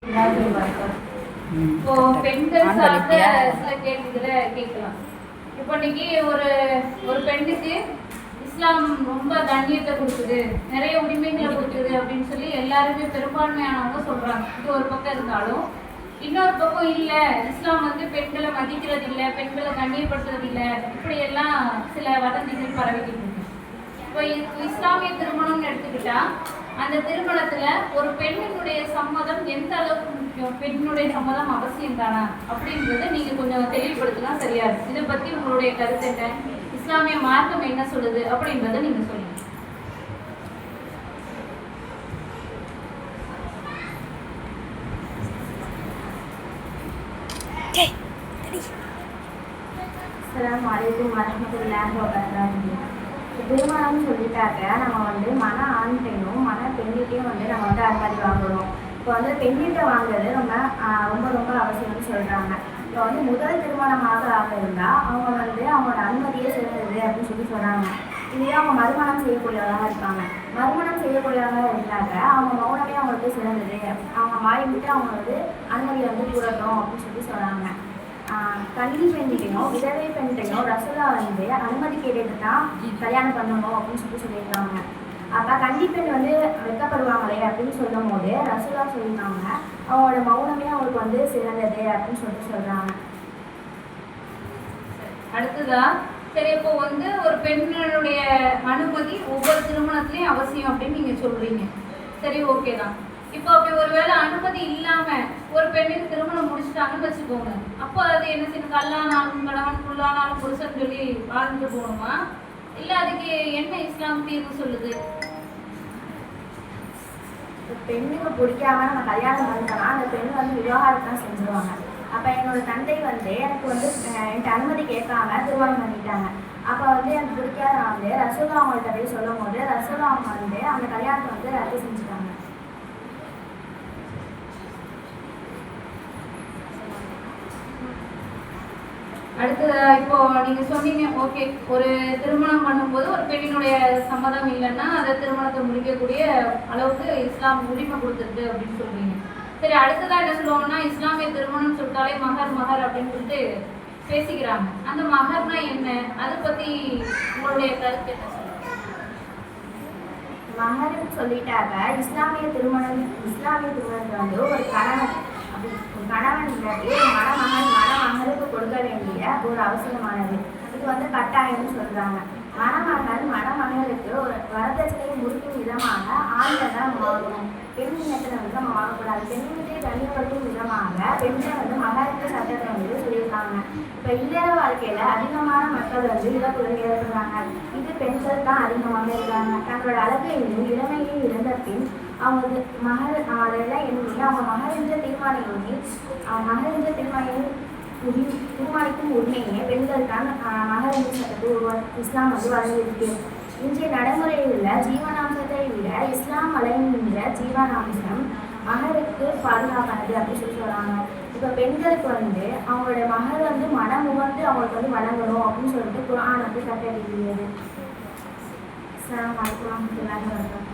இப்போ பெண்கள் சார்ந்த சில கேள்விகளை கேட்கலாம். இப்போ இன்னைக்கு ஒரு ஒரு பெண்ணுக்கு இஸ்லாம் ரொம்ப கண்ணியத்தை கொடுக்குது, நிறைய உரிமைகளை கொடுக்குது அப்படின்னு சொல்லி எல்லாருமே பெரும்பான்மையானவங்க சொல்றாங்க. இது ஒரு பக்கம் இருந்தாலும் இன்னொரு பக்கம் இல்லை, இஸ்லாம் வந்து பெண்களை மதிக்கிறது இல்லை, பெண்களை கண்ணியப்படுத்துறது இல்லை, இப்படியெல்லாம் சில வதந்திகள் பரவிக்கிட்டு இருக்கு. இப்போ இஸ்லாமிய திருமணம்னு எடுத்துக்கிட்டா அந்த திருமணத்துல ஒரு பெண்ணினுடைய சம்மதம் எந்த அளவுக்கு முக்கியம், பெண்ணுடைய சம்மதம் அவசியம் தானா அப்படின்றத நீங்க கொஞ்சம் தெளிவுபடுத்தலாம். சரியா இருக்கு. இதை பத்தி உங்களுடைய கருத்து என்ன, இஸ்லாமிய மார்க்கம் என்ன சொல்லுது அப்படின்றத நீங்க சொல்லுங்க. அஸ்ஸலாமு அலைக்கும் வரஹ்மத்துல்லாஹி வபரகாத்துஹு. திருமணம்னு சொல்லிட்டாக்க நம்ம வந்து மன ஆண்கிட்டையும் மன பெண்கிட்டையும் வந்து நம்ம வந்து அனுமதி வாங்கணும். இப்போ வந்து பெண்கிட்ட வாங்குறது ரொம்ப ரொம்ப அவசியம்னு சொல்கிறாங்க. இப்போ வந்து முதல் திருமணமாக இருந்தால் அவங்க வந்து அவங்களோட அனுமதியே சிறந்தது அப்படின்னு சொல்லி சொல்கிறாங்க. இதுவே அவங்க மறுமணம் செய்யக்கூடியவராக இருப்பாங்க. மறுமணம் செய்யக்கூடியவராக இருந்தாக்க அவங்க மௌனமே அவங்களுக்கு சிறந்தது, அவங்க வாய் விட்டு அவங்க வந்து அனுமதியை வந்து கூறணும் அப்படின்னு சொல்லி சொல்கிறாங்க. கன்னி பெண்கிட்டையும் விதவை பெண்கிட்டையும் ரசூலா வந்து அனுமதி கேட்டுட்டு தான் கல்யாணம் பண்ணணும் அப்படின்னு சொல்லியிருக்காங்க. அப்போ கன்னி பெண் வந்து வெட்கப்படுவாங்களே அப்படின்னு சொல்லும் போது ரசூலா சொல்லியிருக்காங்க அவங்களோட மௌனமே அவங்களுக்கு வந்து சிறந்தது அப்படின்னு சொல்கிறாங்க. அடுத்ததா சரி, இப்போ வந்து ஒரு பெண்ணுடைய அனுமதி ஒவ்வொரு திருமணத்துலையும் அவசியம் அப்படின்னு நீங்க சொல்றீங்க. சரி, ஓகே தான். இப்போ அப்படி ஒருவேளை அனுமதி இல்லாம ஒரு பெண்ணுக்கு திருமணம் முடிச்சுட்டாங்கன்னு வச்சுக்கோங்க, அப்போ அது என்ன செய்யணும், கல்லானாலும் கணவன் புல்லானாலும் புருஷன் சொல்லி வாழ்ந்துட்டு போகணுமா, இல்ல அதுக்கு என்ன இஸ்லாம் தீர்வு சொல்லுது? பெண்ணுக்கு பிடிக்காம நம்ம கல்யாணம் பண்ணிட்டோம்னா அந்த பெண் வந்து விவாகரத்து தான் செஞ்சுருவாங்க. அப்போ என்னோட தந்தை வந்து எனக்கு வந்து என்கிட்ட அனுமதி கேட்காம திருமணம் பண்ணிட்டாங்க. அப்போ வந்து எனக்கு பிடிக்காத வந்து ரசூலா அவங்கள்ட்ட போய் சொல்லும் போது ரசூலா அவங்க வந்து அந்த கல்யாணத்தை வந்து ரத்து செஞ்சுட்டாங்க. அடுத்தது இப்போ நீங்க சொன்னீங்க, ஓகே, ஒரு திருமணம் பண்ணும்போது ஒரு பெண்ணினுடைய சம்மதம் இல்லைன்னா அதை திருமணத்தை முடிக்கக்கூடிய அளவுக்கு இஸ்லாம் உரிமை கொடுத்துருக்கு அப்படின்னு சொல்றீங்க. சரி, அடுத்ததா என்ன சொல்லுவாங்கன்னா இஸ்லாமிய திருமணம் சொல்லிட்டாலே மகர் அப்படின்னு சொல்லிட்டு பேசிக்கிறாங்க. அந்த மகர்னா என்ன, அதை பத்தி உங்களுடைய கருத்து என்ன சொல்லுங்க? மகர்னு சொல்லிட்டாக்க இஸ்லாமிய திருமணத்துல வந்து ஒரு கணவன் இல்லாட்டி மணமகளுக்கு கொடுக்க வேண்டிய ஒரு அவசியமானது. இது வந்து கட்டாயம்னு சொல்றாங்க. மணமகளுக்கு ஒரு வரதட்சணையை முடிக்கும் விதமாக ஆண்களை தான் நம்ம வாங்கணும், பெண் இனத்துல வந்து நம்ம வாங்கக்கூடாது. பெண்ணினத்தை கண்ணியப்படுத்தும் விதமாக பெண்ணை வந்து மகாராஷ்டிர சட்டத்தை வந்து சொல்லியிருக்காங்க. இப்போ இல்லற வாழ்க்கையில அதிகமான மக்கள் வந்து இழப்புகள் ஏற்படுறாங்க. இது பெண்கள் தான் அதிகமாக இருக்காங்க. தங்களோட அழகையும் இளமையும் இழந்த பின் அவங்க அதெல்லாம் எண்ணி அவங்க மகரின்ற தீர்மானிக்கும் உரிமையே பெண்கள் தான் மகரின்ற சட்டத்தை இஸ்லாம் வந்து வழங்கியிருக்கு. இன்றைய நடைமுறையில் உள்ள ஜீவனாம்சத்தை விட இஸ்லாம் வழங்குகின்ற ஜீவனாம்சம் மகருக்கு பாதுகாப்பானது அப்படின்னு சொல்லி சொல்கிறாங்க. இப்போ பெண்களுக்கு வந்து அவங்களோட மகள் வந்து மனம் உணர்ந்து அவங்களுக்கு வந்து வழங்கணும் அப்படின்னு சொல்லிட்டு குர்ஆன் வந்து கட்டளையிடுகிறது. அஸ்ஸலாமு அலைக்கும் வரஹ்மத்துல்லாஹி வபரகாத்துஹு.